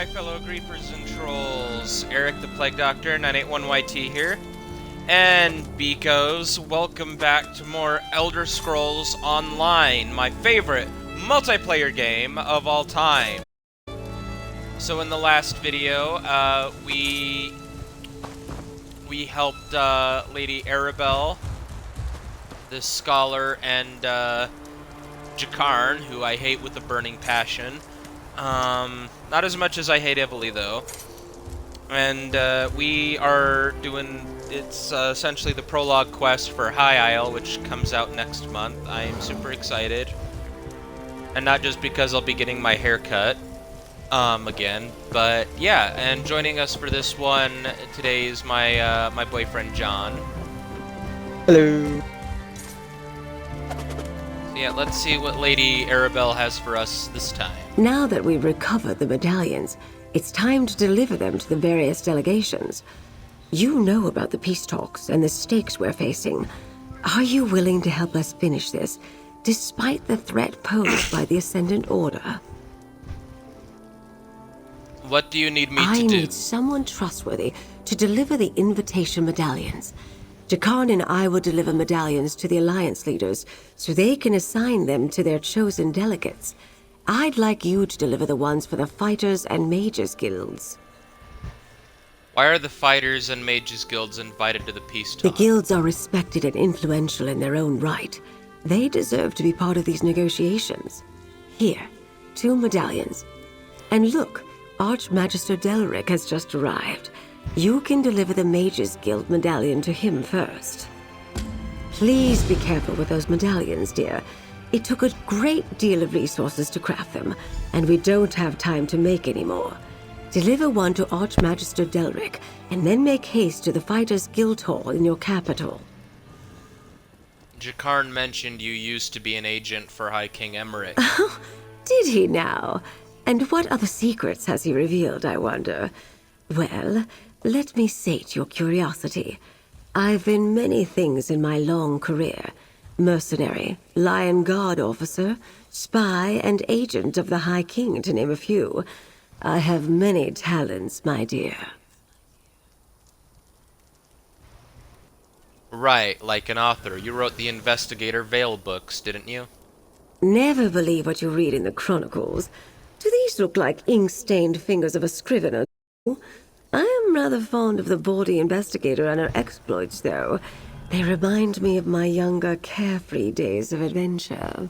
my fellow griefers and trolls. Eric the Plague Doctor, 981YT here. And beekos, welcome back to more Elder Scrolls Online, my favorite multiplayer game of all time. So in the last video, we helped Lady Arabelle, this scholar, and Jakarn, who I hate with a burning passion. Not as much as I hate Evely, though. And we are doing, it's essentially the prologue quest for High Isle, which comes out next month. I am super excited. And not just because I'll be getting my hair cut, again, but yeah, and joining us for this one today is my, my boyfriend, John. Hello. Yeah, let's see what Lady Arabelle has for us this time. Now that we've recovered the medallions, it's time to deliver them to the various delegations. You know about the peace talks and the stakes we're facing. Are you willing to help us finish this, despite the threat posed by the Ascendant Order? What do you need me to do? I need someone trustworthy to deliver the invitation medallions. Jakarn and I will deliver medallions to the Alliance leaders so they can assign them to their chosen delegates. I'd like you to deliver the ones for the Fighters and Mages guilds. Why are the Fighters and Mages guilds invited to the peace talk? The guilds are respected and influential in their own right. They deserve to be part of these negotiations. Here, 2 medallions. And look, Archmagister Delric has just arrived. You can deliver the Mages Guild medallion to him first. Please be careful with those medallions, dear. It took a great deal of resources to craft them, and we don't have time to make any more. Deliver one to Archmagister Delric, and then make haste to the Fighters Guild Hall in your capital. Jakarn mentioned you used to be an agent for High King Emmerich. Oh, did he now? And what other secrets has he revealed, I wonder? Well, let me sate your curiosity. I've been many things in my long career. Mercenary, Lion Guard officer, spy, and agent of the High King, to name a few. I have many talents, my dear. Right, like an author. You wrote the Investigator Vale books, didn't you? Never believe what you read in the chronicles. Do these look like ink-stained fingers of a scrivener? I am rather fond of the bawdy investigator and her exploits, though. They remind me of my younger, carefree days of adventure.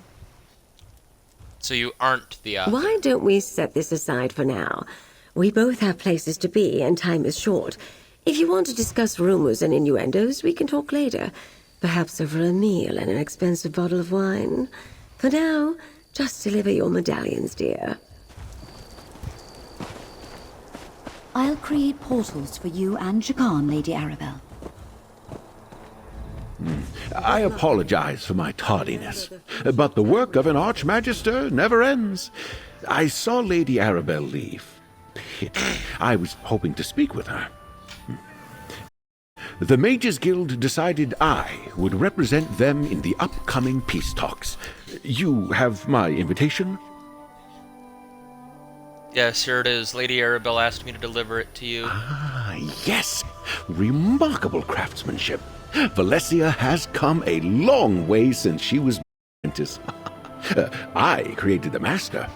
So you aren't the author. Why don't we set this aside for now? We both have places to be, and time is short. If you want to discuss rumors and innuendos, we can talk later. Perhaps over a meal and an expensive bottle of wine. For now, just deliver your medallions, dear. I'll create portals for you and Jakarn, Lady Arabelle. I apologize for my tardiness, but the work of an Archmagister never ends. I saw Lady Arabelle leave. Pity. I was hoping to speak with her. The Mages Guild decided I would represent them in the upcoming peace talks. You have my invitation? Yes, here it is. Lady Arabelle asked me to deliver it to you. Ah, yes. Remarkable craftsmanship. Valessea has come a long way since she was apprentice. I created the master.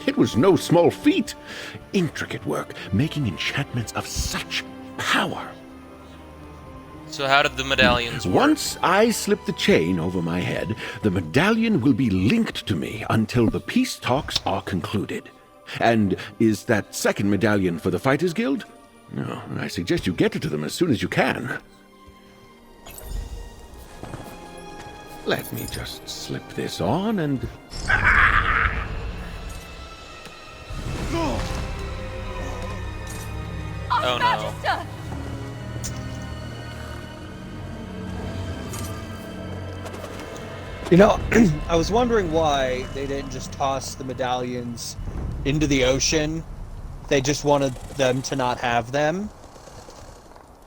It was no small feat. Intricate work, making enchantments of such power. So how did the medallions work? Once I slip the chain over my head, the medallion will be linked to me until the peace talks are concluded. And is that second medallion for the Fighters Guild? No, I suggest you get it to them as soon as you can. Let me just slip this on and... Oh no. You know, I was wondering why they didn't just toss the medallions into the ocean. They just wanted them to not have them.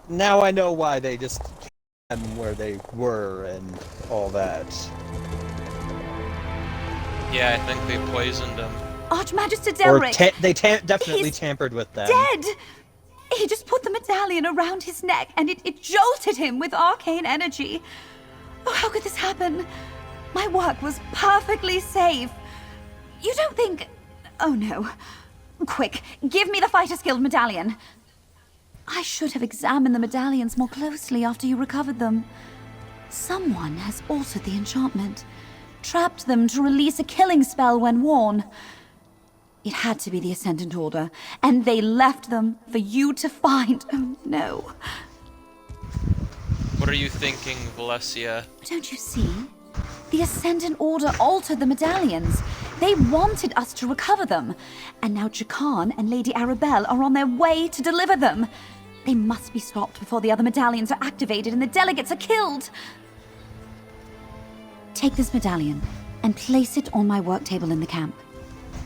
Now I know why they just kept them where they were and all that. Yeah, I think they poisoned him. Archmagister Or Delric. definitely He's tampered with them. dead! He just put the medallion around his neck and it jolted him with arcane energy. Oh, how could this happen? My work was perfectly safe. You don't think... Oh no. Quick, give me the Fighters Guild medallion. I should have examined the medallions more closely after you recovered them. Someone has altered the enchantment, trapped them to release a killing spell when worn. It had to be the Ascendant Order, and they left them for you to find. Oh no. What are you thinking, Valessea? Don't you see? The Ascendant Order altered the medallions. They wanted us to recover them. And now Jakan and Lady Arabelle are on their way to deliver them. They must be stopped before the other medallions are activated and the delegates are killed. Take this medallion and place it on my work table in the camp.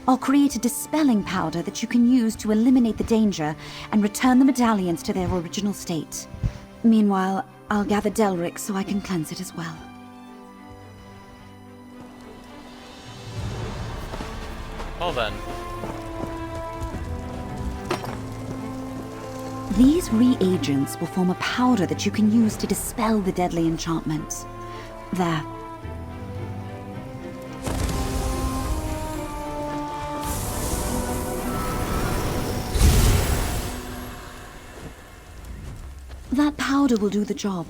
I'll create a dispelling powder that you can use to eliminate the danger and return the medallions to their original state. Meanwhile, I'll gather Delric so I can cleanse it as well. Well then. These reagents will form a powder that you can use to dispel the deadly enchantments. There. That powder will do the job.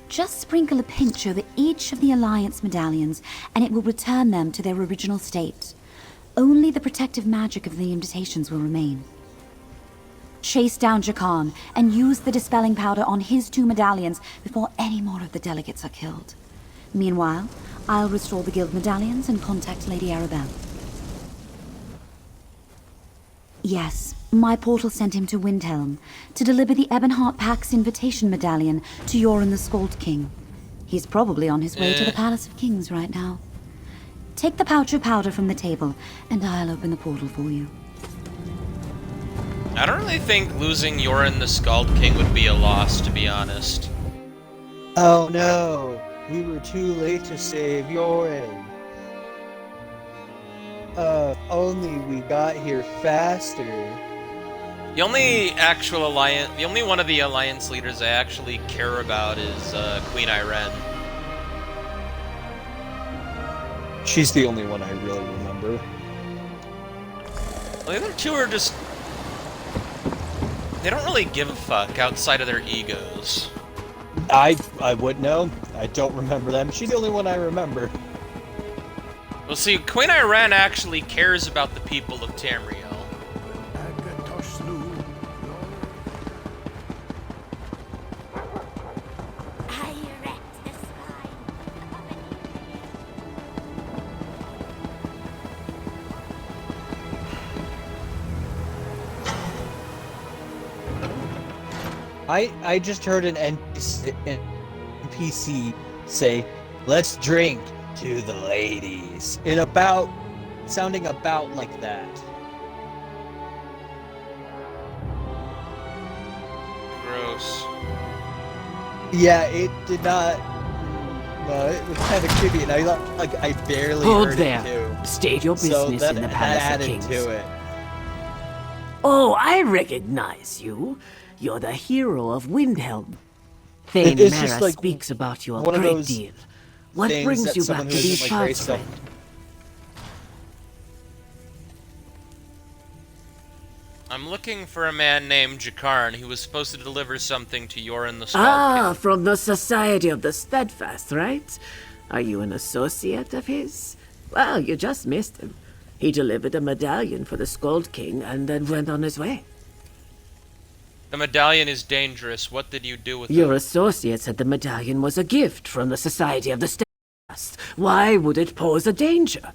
Just sprinkle a pinch over each of the Alliance medallions, and it will return them to their original state. Only the protective magic of the Invitations will remain. Chase down Jakan and use the dispelling powder on his 2 medallions before any more of the delegates are killed. Meanwhile, I'll restore the guild medallions and contact Lady Arabelle. Yes, my portal sent him to Windhelm to deliver the Ebonheart Pack's invitation medallion to Yoren the Skald King. He's probably on his way to the Palace of Kings right now. Take the pouch of powder from the table, and I'll open the portal for you. I don't really think losing Yoren the Skald King would be a loss, to be honest. Oh no, we were too late to save Yoren. Only we got here faster. The only one of the Alliance leaders I actually care about is Queen Irene. She's the only one I really remember. The other two are just... They don't really give a fuck outside of their egos. I wouldn't know. I don't remember them. She's the only one I remember. Well, see, Queen Irene actually cares about the people of Tamriel. I just heard an NPC say, "Let's drink to the ladies," sounding about like that. Gross. Yeah, it did not. Well, it was kind of creepy, and I barely Hold heard there. it too. State your So business that in the that Palace of added Kings. to it. Oh, I recognize you. You're the hero of Windhelm. Thane It's just Mara like speaks about you a one of great those deal. What things brings that you back someone to who these isn't, like, parts, raised up- friend? I'm looking for a man named Jakarn who was supposed to deliver something to Yoren the Skald Ah, King. from the Society of the Steadfast, right? Are you an associate of his? Well, you just missed him. He delivered a medallion for the Skald King and then went on his way. The medallion is dangerous. What did you do with Your it? associate said the medallion was a gift from the Society of the Steadfast. Why would it pose a danger?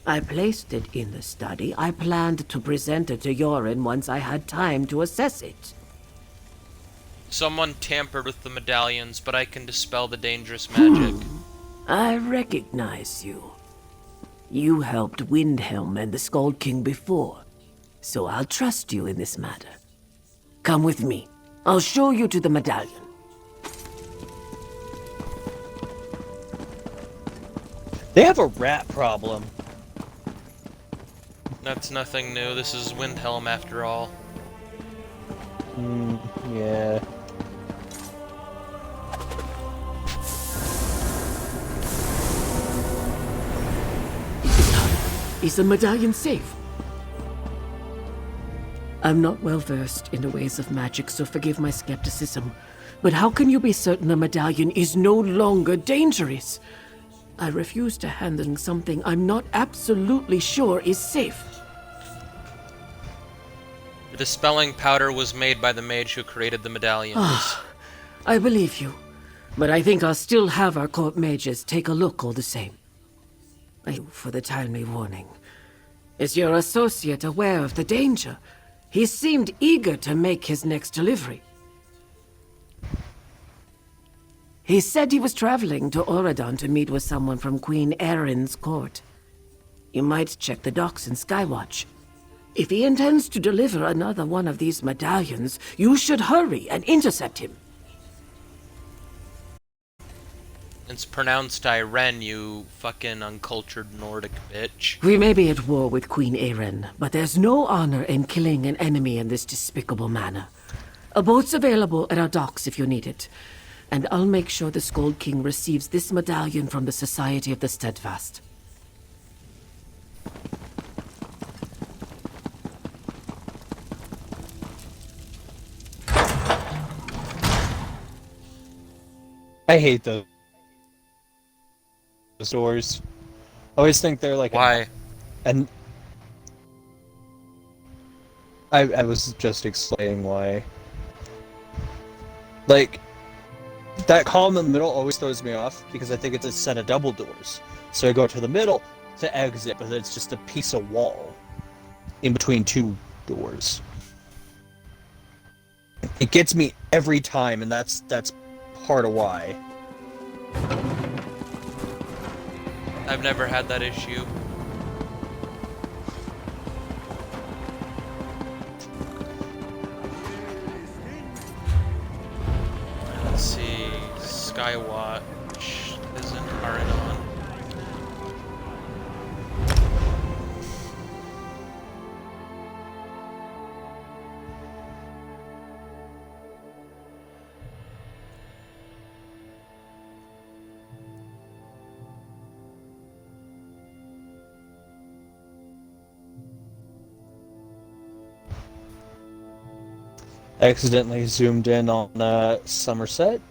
I placed it in the study. I planned to present it to Yoren once I had time to assess it. Someone tampered with the medallions, but I can dispel the dangerous magic. I recognize you. You helped Windhelm and the Skald King before, so I'll trust you in this matter. Come with me. I'll show you to the medallion. They have a rat problem. That's nothing new. This is Windhelm after all. Yeah. Is the medallion safe? I'm not well versed in the ways of magic, so forgive my skepticism. But how can you be certain the medallion is no longer dangerous? I refuse to handle something I'm not absolutely sure is safe. The dispelling powder was made by the mage who created the medallions. I believe you, but I think I'll still have our court mages take a look all the same. Thank you for the timely warning. Is your associate aware of the danger? He seemed eager to make his next delivery. He said he was traveling to Auradon to meet with someone from Queen Erin's court. You might check the docks in Skywatch. If he intends to deliver another one of these medallions, you should hurry and intercept him. It's pronounced Iren, you fucking uncultured Nordic bitch. We may be at war with Queen Erin, but there's no honor in killing an enemy in this despicable manner. A boat's available at our docks if you need it. And I'll make sure the Scold King receives this medallion from the Society of the Steadfast. I hate those doors. I always think they're like... Why? And... I was just explaining why. Like, that column in the middle always throws me off because I think it's a set of double doors. So I go to the middle to exit, but it's just a piece of wall in between two doors. It gets me every time, and that's part of why. I've never had that issue. Let's see, Skywatch isn't Aridon. Accidentally zoomed in on Somerset.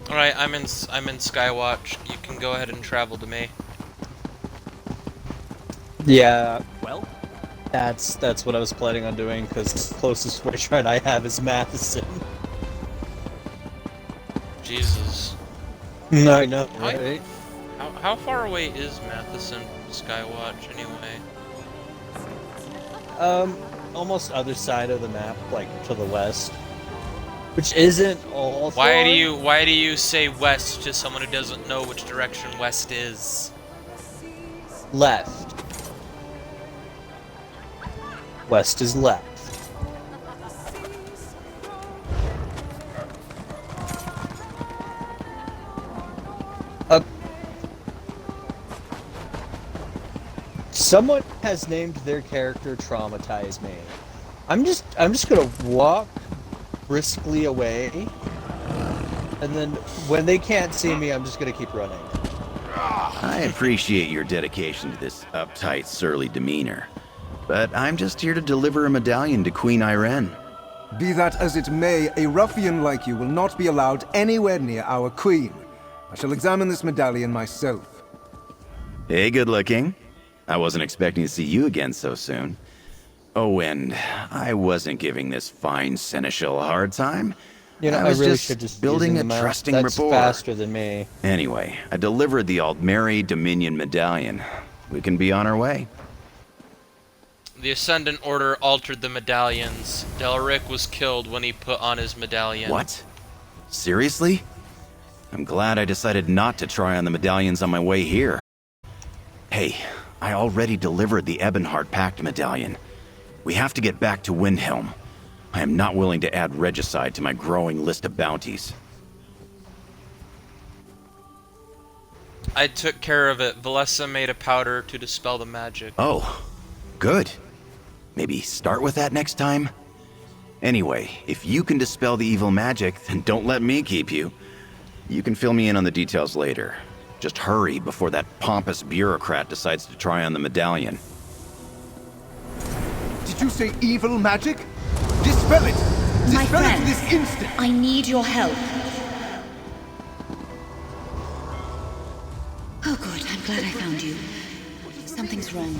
Alright, I'm in Skywatch. You can go ahead and travel to me. Yeah, well, that's what I was planning on doing, because the closest witch right I have is Matheson. Jesus. I know, right? How far away is Matheson from Skywatch anyway? Almost other side of the map, like to the west. Which isn't all Why do you say west to someone who doesn't know which direction west is? Left. West is left. Someone has named their character Traumatize Me. I'm just gonna walk briskly away, and then when they can't see me, I'm just gonna keep running. I appreciate your dedication to this uptight, surly demeanor, but I'm just here to deliver a medallion to Queen Iren. Be that as it may, a ruffian like you will not be allowed anywhere near our queen. I shall examine this medallion myself. Hey, good looking. I wasn't expecting to see you again so soon. Oh, and I wasn't giving this fine seneschal a hard time. You know, I was really just should just building using a the map. trusting That's rapport. faster than me. Anyway, I delivered the Aldmeri Dominion medallion. We can be on our way. The Ascendant Order altered the medallions. Delric was killed when he put on his medallion. What? Seriously? I'm glad I decided not to try on the medallions on my way here. Hey, I already delivered the Ebonheart Pact medallion. We have to get back to Windhelm. I am not willing to add regicide to my growing list of bounties. I took care of it. Valessea made a powder to dispel the magic. Oh, good. Maybe start with that next time? Anyway, if you can dispel the evil magic, then don't let me keep you. You can fill me in on the details later. Just hurry before that pompous bureaucrat decides to try on the medallion. Did you say evil magic? Dispel it! My Dispel it friends, this instant! I need your help. Oh good, I'm glad I found you. Something's wrong.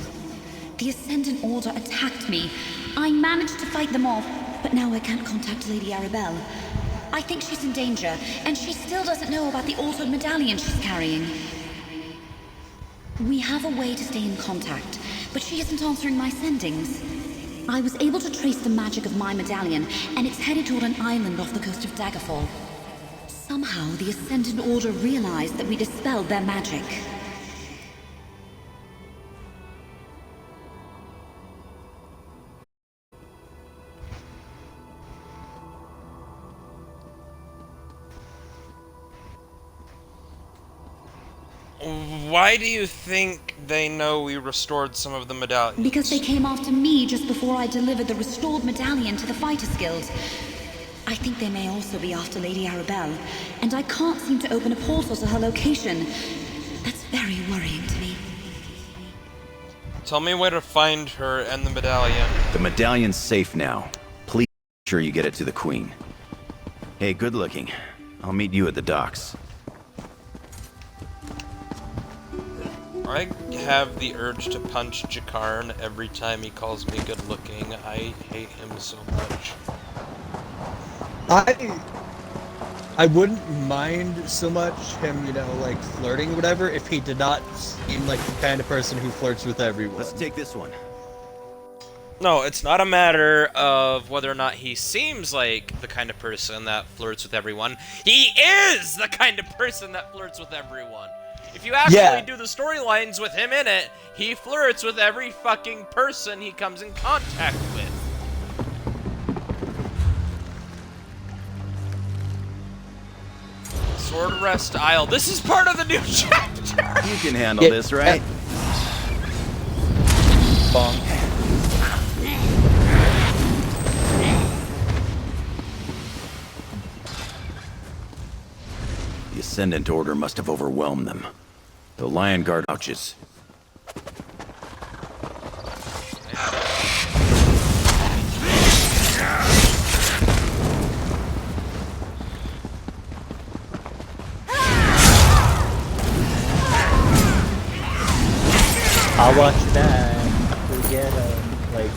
The Ascendant Order attacked me. I managed to fight them off, but now I can't contact Lady Arabelle. I think she's in danger, and she still doesn't know about the altered medallion she's carrying. We have a way to stay in contact, but she isn't answering my sendings. I was able to trace the magic of my medallion, and it's headed toward an island off the coast of Daggerfall. Somehow, the Ascendant Order realized that we dispelled their magic. Why do you think they know we restored some of the medallions? Because they came after me just before I delivered the restored medallion to the Fighters Guild. I think they may also be after Lady Arabelle, and I can't seem to open a portal to her location. That's very worrying to me. Tell me where to find her and the medallion. The medallion's safe now. Please make sure you get it to the Queen. Hey, good looking. I'll meet you at the docks. I have the urge to punch Jakarn every time he calls me good looking. I hate him so much. I wouldn't mind so much him, like flirting or whatever, if he did not seem like the kind of person who flirts with everyone. Let's take this one. No, it's not a matter of whether or not he seems like the kind of person that flirts with everyone. He is the kind of person that flirts with everyone. If you actually do the storylines with him in it, he flirts with every fucking person he comes in contact with. Sword Rest Isle. This is part of the new chapter! You can handle this, right? Bonk. The Ascendant Order must have overwhelmed them. The Lion Guard ouches. I'll watch that. Forget like.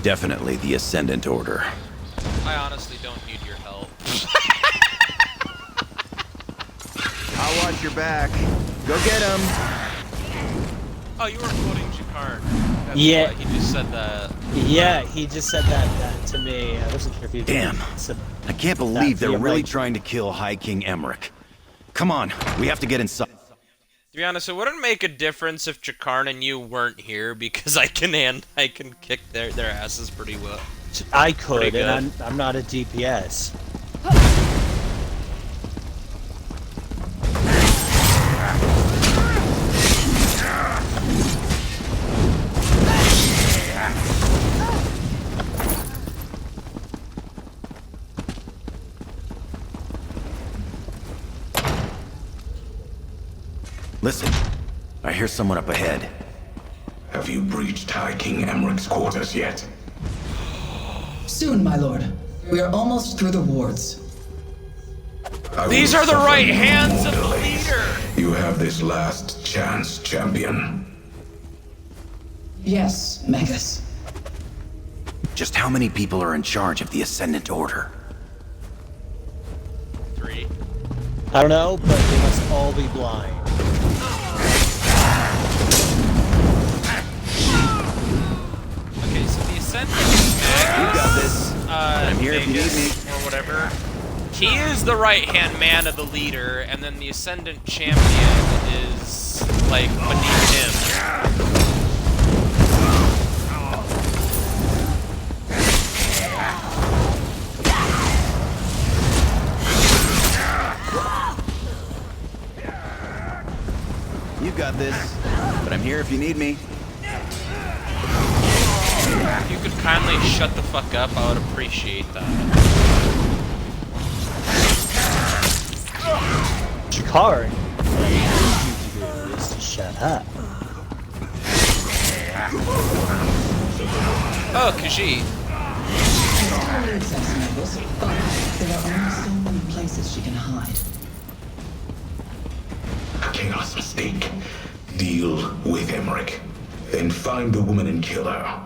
Definitely the Ascendant Order. I honestly don't need your help. I'll watch your back. Go get him. Oh, you were quoting Jakarn. That's Yeah. why he just said that. Yeah, he just said that to me. I wasn't sure if he Damn. said I can't that believe they're via really mic. trying to kill High King Emmerich. Come on, we have to get inside. To be honest, it wouldn't make a difference if Jakarn and you weren't here because I can kick their asses pretty well. I could, Pretty and I'm not a DPS. Listen, I hear someone up ahead. Have you breached High King Emmerich's quarters yet? Soon, my lord. We are almost through the wards. These are the right hands of the leader! You have this last chance, champion. Yes, Magus. Just how many people are in charge of the Ascendant Order? 3. I don't know, but they must all be blind. Okay, so the Ascendant You got this. I'm here if you need me. or whatever. He is the right-hand man of the leader, and then the Ascendant Champion is, like, beneath him. got this, but I'm here if you need me. If you could kindly shut the fuck up, I would appreciate that. Jakar, what I need you to do is to shut up. Oh, Khajiit. Totally accepts Nobles, but there are only so many places she can hide. A chaos mistake. Deal with Emmerich. Then find the woman and kill her.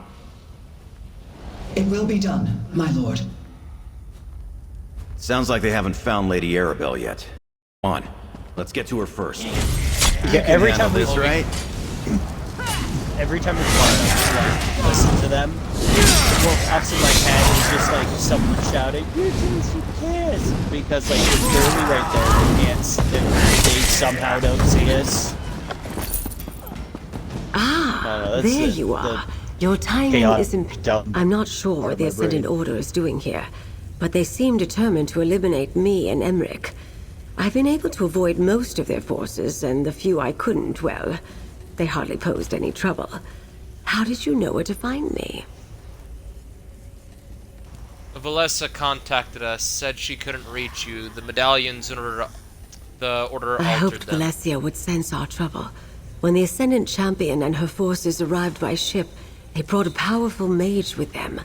It will be done, my lord. Sounds like they haven't found Lady Arabelle yet. Come on, let's get to her first. Yeah, every time this, right? Every time it's fun, like, listen to them. What pops in my head is just like someone shouting, "You kiss!" Because like it's literally right there. They can't. They somehow don't see us. There you are. Your timing isn't... dumb I'm not sure part what of the my Ascendant brain. Order is doing here, but they seem determined to eliminate me and Emmerich. I've been able to avoid most of their forces, and the few I couldn't, well, they hardly posed any trouble. How did you know where to find me? Valessea contacted us, said she couldn't reach you. The medallions in order the order I altered hoped them. Valessea would sense our trouble. When the Ascendant Champion and her forces arrived by ship, they brought a powerful mage with them.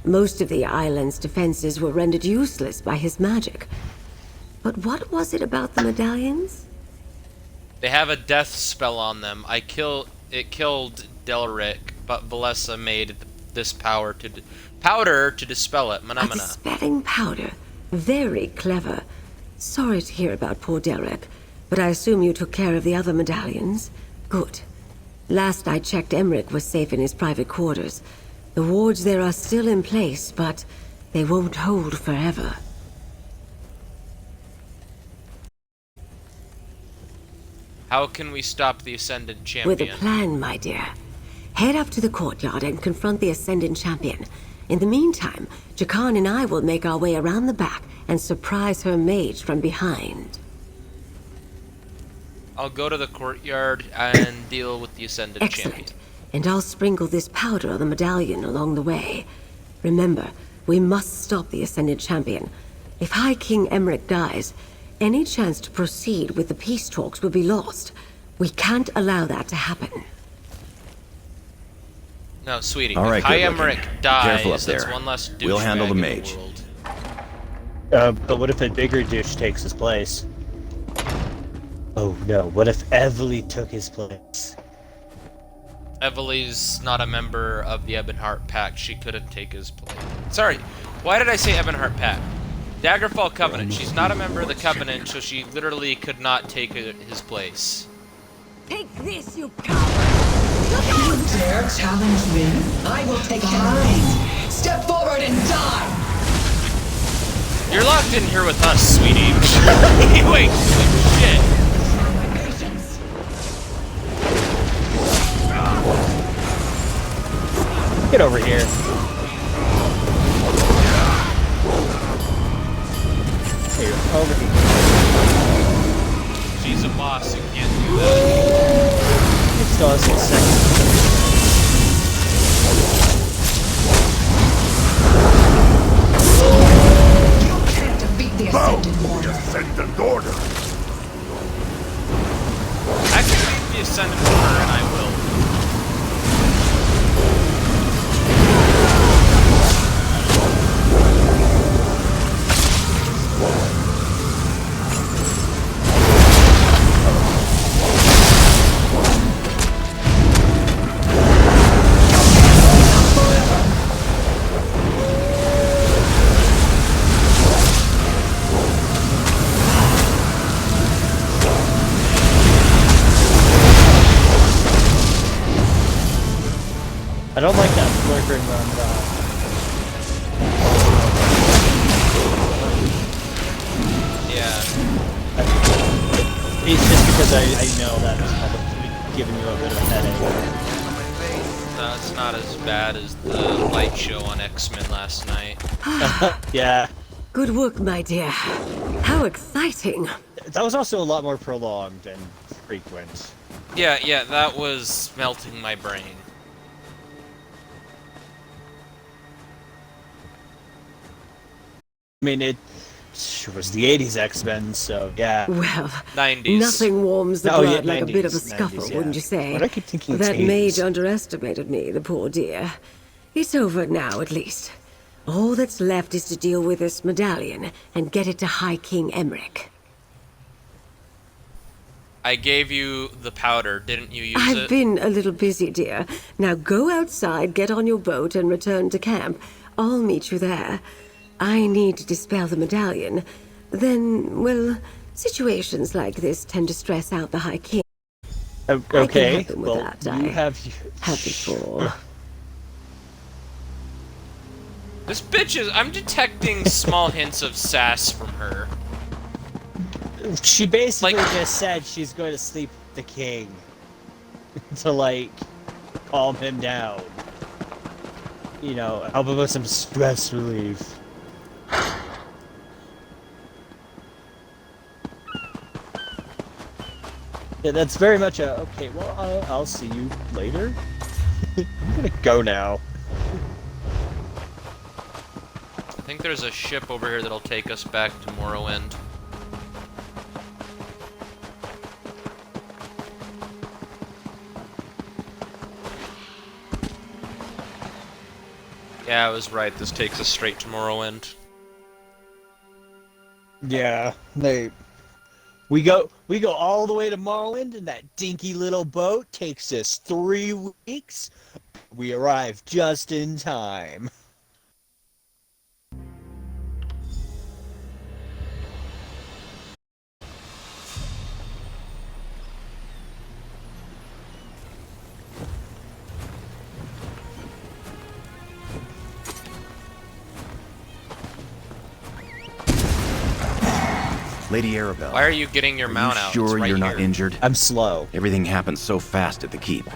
Most of the island's defenses were rendered useless by his magic. But what was it about the medallions? They have a death spell on them. It killed Delric, but Valessea made this powder to dispel it. A Mana. dispelling powder. Very clever. Sorry to hear about poor Delric, but I assume you took care of the other medallions? Good. Last I checked, Emmerich was safe in his private quarters. The wards there are still in place, but they won't hold forever. How can we stop the Ascendant Champion? With a plan, my dear. Head up to the courtyard and confront the Ascendant Champion. In the meantime, Jakan and I will make our way around the back and surprise her mage from behind. I'll go to the courtyard and deal with the Ascendant Excellent. Champion. And I'll sprinkle this powder on the medallion along the way. Remember, we must stop the Ascendant Champion. If High King Emmerich dies, any chance to proceed with the peace talks will be lost. We can't allow that to happen. No, sweetie. All right, if High good looking. Emmerich dies, Careful up that's there. one less douchebag We'll handle the in mage. world. But what if a bigger douche takes his place? Oh no, what if Evely took his place? Evely's not a member of the Ebonheart Pact. She couldn't take his place. Sorry, why did I say Ebonheart Pact? Daggerfall Covenant. She's not a member of the Covenant, so she literally could not take his place. Take this, you coward! You dare challenge me? I will take fine. Step forward and die! You're locked in here with us, sweetie. Wait, shit. Get over here. Here, over here. She's a boss who can't do that. It still has a second. You can't defeat the Ascendant Order. Ascendant Order! I can beat the Ascendant Order, and I will. I don't like that flickering on Yeah. It's just because I know that it's probably giving you a bit of a headache. No, it's not as bad as the light show on X-Men last night. Yeah. Good work, my dear. How exciting. That was also a lot more prolonged and frequent. Yeah, that was melting my brain. I mean, it was the 80s X-Men, so yeah. Well, 90s. nothing warms the Oh, yeah, blood like a bit of a 90s, scuffle, yeah. wouldn't you say? Why do I keep thinking it's That mage 80s? underestimated me, the poor dear. It's over now, at least. All that's left is to deal with this medallion and get it to High King Emmerich. I gave you the powder, didn't you use I've it? been a little busy, dear. Now go outside, get on your boat, and return to camp. I'll meet you there. I need to dispel the medallion. Then, well, situations like this tend to stress out the High King. I can Okay, help him with well, that. you I have... have before. This bitch is... I'm detecting small hints of sass from her. She basically Like- just said she's going to sleep with the king. To, like, calm him down. You know, help him with some stress relief. Yeah, that's very much a, okay, well, I'll see you later. I'm gonna go now. I think there's a ship over here that'll take us back to Morrowind. Yeah, I was right. This takes us straight to Morrowind. Yeah, we go all the way to Morrowind, and that dinky little boat takes us 3 weeks. We arrive just in time. Lady Arabelle. Why are you getting your mount out? Sure It's right you're not here. injured? I'm slow. Everything happened so fast at the keep.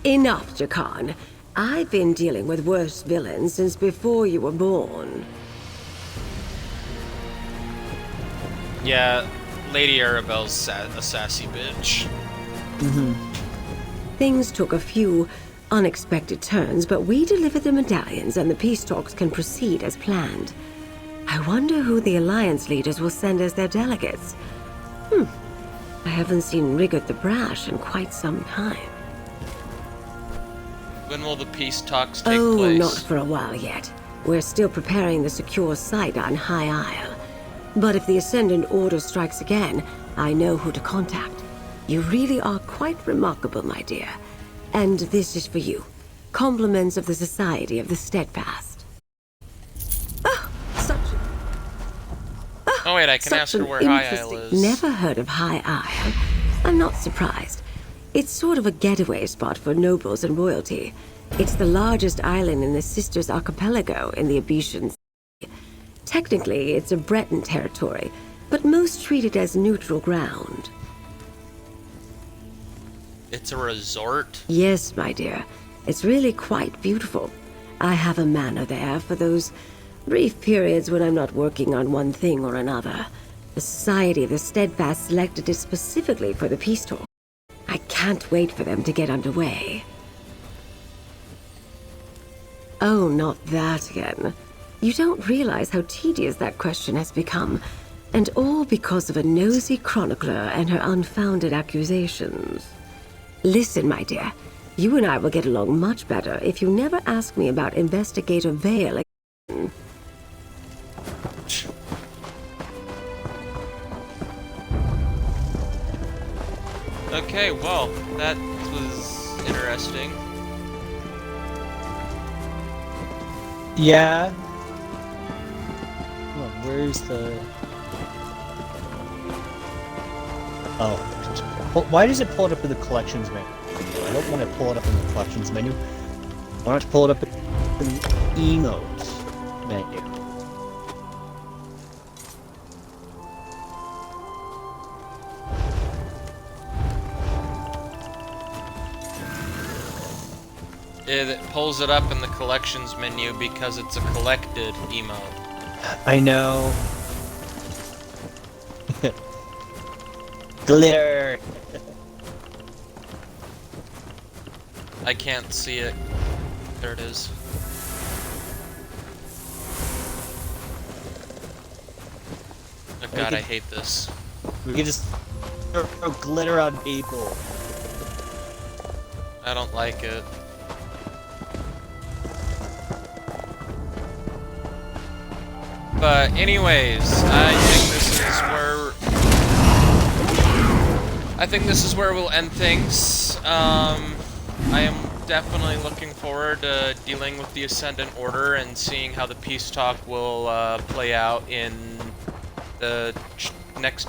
Enough, Jakan. I've been dealing with worse villains since before you were born. Yeah, Lady Arabelle's a sassy bitch. Things took a few unexpected turns, but we delivered the medallions and the peace talks can proceed as planned. I wonder who the Alliance leaders will send as their delegates. I haven't seen Rigard the Brash in quite some time. When will the peace talks take Oh, place? not for a while yet. We're still preparing the secure site on High Isle. But if the Ascendant Order strikes again, I know who to contact. You really are quite remarkable, my dear. And this is for you. Compliments of the Society of the Steadfast. Oh, such Oh wait, I can Such ask her an where High Isle interesting- is. Never heard of High Isle. I'm not surprised. It's sort of a getaway spot for nobles and royalty. It's the largest island in the Sisters Archipelago in the Abetian Sea. Technically, it's a Breton territory, but most treat it as neutral ground. It's a resort? Yes, my dear. It's really quite beautiful. I have a manor there for those brief periods when I'm not working on one thing or another. The Society of the Steadfast selected it specifically for the peace talk. I can't wait for them to get underway. Oh, not that again. You don't realize how tedious that question has become, and all because of a nosy chronicler and her unfounded accusations. Listen, my dear, you and I will get along much better if you never ask me about Investigator Vale again. Okay, well, that was interesting. Yeah. Hold on, where's the... Oh. Why does it pull it up in the collections menu? I don't want to pull it up in the collections menu. I want to pull it up in the emotes menu. It pulls it up in the collections menu because it's a collected emote. I know. Glitter. I can't see it. There it is. Oh god, I hate this. We can just throw glitter on people. I don't like it. But anyways, I think this is where we'll end things. I am definitely looking forward to dealing with the Ascendant Order and seeing how the peace talk will play out in the next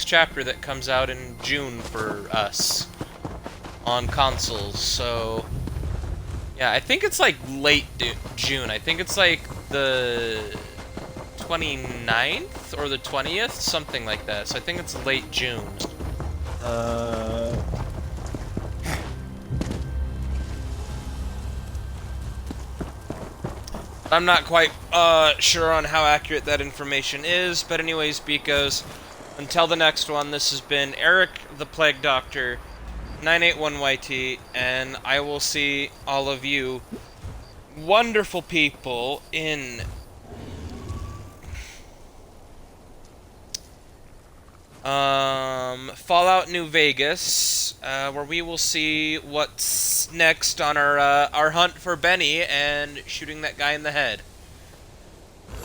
chapter that comes out in June for us on consoles. So yeah, I think it's like late June. I think it's like the 29th or the 20th, something like that. So I think it's late June. I'm not quite sure on how accurate that information is, but anyways, beekos, until the next one, this has been Eric the Plague Doctor, 981YT, and I will see all of you wonderful people in Fallout New Vegas, where we will see what's next on our hunt for Benny and shooting that guy in the head.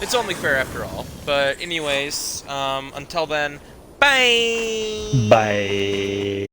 It's only fair after all. But anyways, until then, bye! Bye.